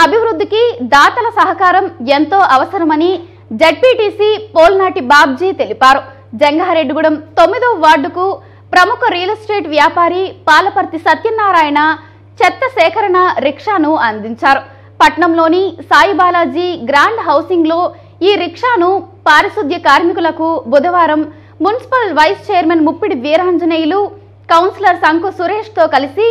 అభివృద్ధికి దాతల సహకారం ఎంతో అవసరమని జెడ్పీటీసీ పోల్నాటి బాబ్జీ తెలిపారు. జంగారెడ్డిగూడెం 9వ వార్డుకు ప్రముఖ రియల్ ఎస్టేట్ వ్యాపారి పాలపర్తి సత్యనారాయణ చెత్త సేకరణ రిక్షాను అందించారు. పట్నంలోని సాయిబాలాజీ గ్రాండ్ హౌసింగ్ లో ఈ రిక్షాను పారిశుద్ధ్య కార్మికులకు బుధవారం municipal vice chairman Muppidi Veeranjaneyulu, councillor Sanku Suresh తో కలిసి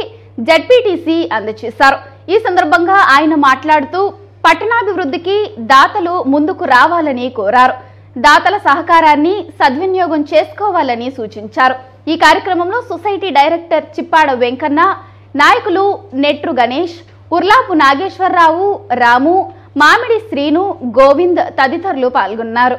జెడ్పీటీసీ అందజేశారు. ఈ సందర్భంగా ఆయన మాట్లాడుతూ పట్టణాభివృద్ధికి దాతలు ముందుకు రావాలని కోరారు. దాతల సహకారాన్ని సద్వినియోగం చేసుకోవాలని సూచించారు. ఈ కార్యక్రమంలో సొసైటీ డైరెక్టర్ చిప్పాడ వెంకన్న, నాయకులు నెట్రు గణేష్, ఉర్లాపు నాగేశ్వరరావు, రాము, మామిడి శ్రీను, గోవింద్ తదితరులు పాల్గొన్నారు.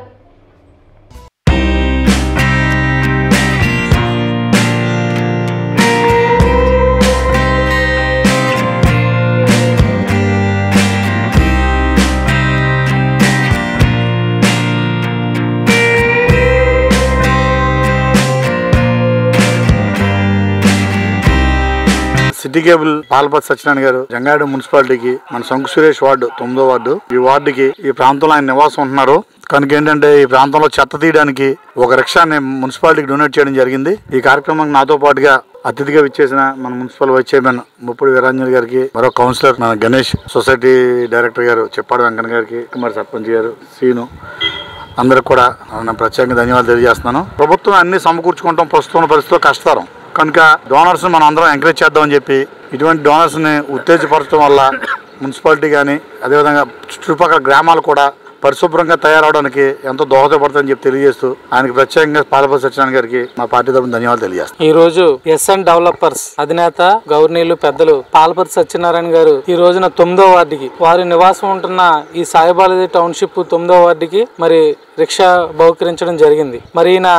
సిటీ కేబుల్ పాలపతి సత్యనారాయణ గారు జంగారెడ్డి మున్సిపాలిటీకి మన సంకు సురేష్ వార్డు 9వ వార్డు ఈ వార్డుకి ఈ ప్రాంతంలో ఆయన నివాసం ఉంటున్నారు. కనుక ఏంటంటే ఈ ప్రాంతంలో చెత్త తీయడానికి ఒక రిక్షాని మున్సిపాలిటీకి డొనేట్ చేయడం జరిగింది. ఈ కార్యక్రమానికి నాతో పాటుగా అతిథిగా విచ్చేసిన మన municipal vice chairman Muppidi Veeranjaneyulu గారికి, మరో కౌన్సిలర్ మన గణేష్, సొసైటీ డైరెక్టర్ గారు చిప్పాడ వెంకన్న గారికి, మరి సర్పంచ్ గారు శ్రీను, అందరికి కూడా ప్రత్యేకంగా ధన్యవాదాలు తెలియజేస్తున్నాను. ప్రభుత్వం అన్ని సమకూర్చుకుంటాం ప్రస్తుతం పరిస్థితుల్లో కష్టతరం కనుక డోనర్స్ మనం అందరం ఎంకరేజ్ చేద్దామని చెప్పి ఇటువంటి డోనర్స్ని ఉత్తేజపరచడం వల్ల మున్సిపాలిటీ కానీ అదేవిధంగా చుట్టుపక్కల గ్రామాలు కూడా పరిశుభ్రంగా తయారవడానికి ఎంతో దోహదపడుతుందని చెప్పి తెలియజేస్తూ ఆయనకి ప్రత్యేకంగా పాలపతి సత్యనారాయణ గారికి మా పార్టీ తరపున ధన్యవాదాలు తెలియజేస్తాం. ఈ రోజు ఎస్ఎన్ డెవలపర్స్ అధినేత గవర్నీయులు పెద్దలు పాలపతి సత్యనారాయణ గారు ఈ రోజున 9వ వార్డుకి వారి నివాసం ఉంటున్న ఈ సాయిబాలాజీ టౌన్షిప్ 9వ వార్డుకి మరి రిక్షా బహుకరించడం జరిగింది. మరి ఈయన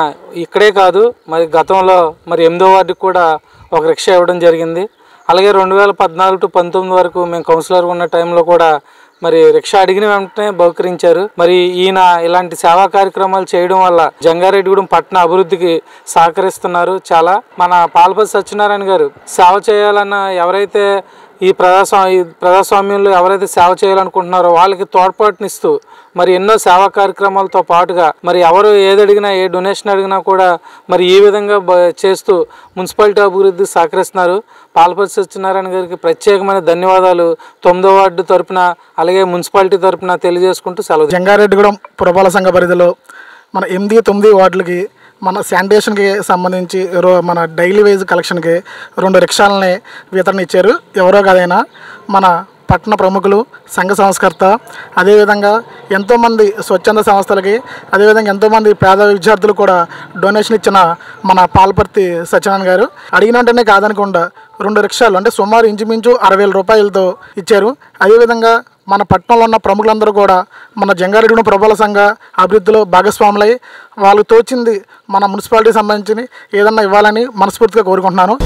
ఇక్కడే కాదు, మరి గతంలో మరి 8వ వార్డుకి కూడా ఒక రిక్షా ఇవ్వడం జరిగింది. అలాగే 2014 to 19 వరకు మేము కౌన్సిలర్ ఉన్న టైంలో కూడా మరి రిక్షా అడిగిన వెంటనే బహుకరించారు. మరి ఈయన ఇలాంటి సేవా కార్యక్రమాలు చేయడం వల్ల జంగారెడ్డిగూడెం పట్టణ అభివృద్ధికి సహకరిస్తున్నారు. చాలా మన పాలపతి సత్యనారాయణ గారు సేవ చేయాలన్న ఎవరైతే ఈ ప్రజాస్వామ్యంలో ఎవరైతే సేవ చేయాలనుకుంటున్నారో వాళ్ళకి తోడ్పాటునిస్తూ మరి ఎన్నో సేవా కార్యక్రమాలతో పాటుగా మరి ఎవరు ఏదడిగినా ఏ డొనేషన్ అడిగినా కూడా మరి ఈ విధంగా చేస్తూ మున్సిపాలిటీ అభివృద్ధికి సహకరిస్తున్నారు. పాలపతి సత్యనారాయణ గారికి ప్రత్యేకమైన ధన్యవాదాలు 9వ వార్డు తరపున అలాగే మున్సిపాలిటీ తరపున తెలియజేసుకుంటూ సెలవు. జంగారెడ్డిగూడెం పురపాలక సంఘ పరిధిలో మన 8, 9 వార్డులకి మన శానిటేషన్కి సంబంధించి మన డైలీ వేజ్ కలెక్షన్కి 2 రిక్షాలని వితరణ ఇచ్చారు. ఎవరో కాదైనా మన పట్టణ ప్రముఖులు, సంఘ సంస్కర్త, అదేవిధంగా ఎంతోమంది స్వచ్ఛంద సంస్థలకి, అదేవిధంగా ఎంతోమంది పేద విద్యార్థులు కూడా డొనేషన్ ఇచ్చిన మన పాలపర్తి సత్యనారాయణ గారు అడిగిన వెంటనే కాదనకుండా 2 రిక్షాలు అంటే సుమారు ఇంచుమించు 60,000 రూపాయలతో ఇచ్చారు. అదేవిధంగా మన పట్టణంలో ఉన్న ప్రముఖులందరూ కూడా మన జంగారెడ్డిగూడెం పురపాలక సంఘ అభివృద్ధిలో భాగస్వాములై వాళ్ళకు తోచింది మన మున్సిపాలిటీకి సంబంధించి ఏదన్నా ఇవ్వాలని మనస్ఫూర్తిగా కోరుకుంటున్నాను.